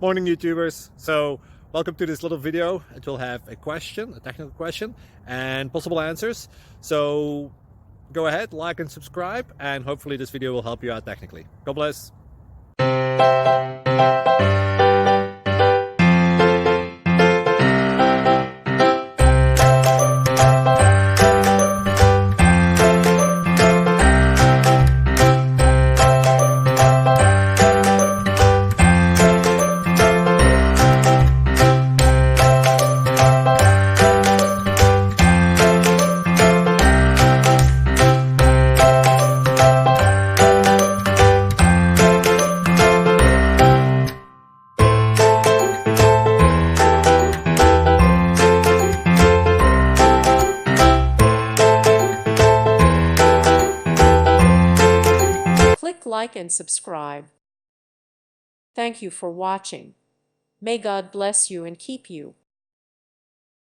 Morning YouTubers. So welcome to this little video. It will have a question, a technical question, and possible answers. So go ahead, like and subscribe, and hopefully this video will help you out technically. God bless. Click like and subscribe. Thank you for watching. May God bless you and keep you.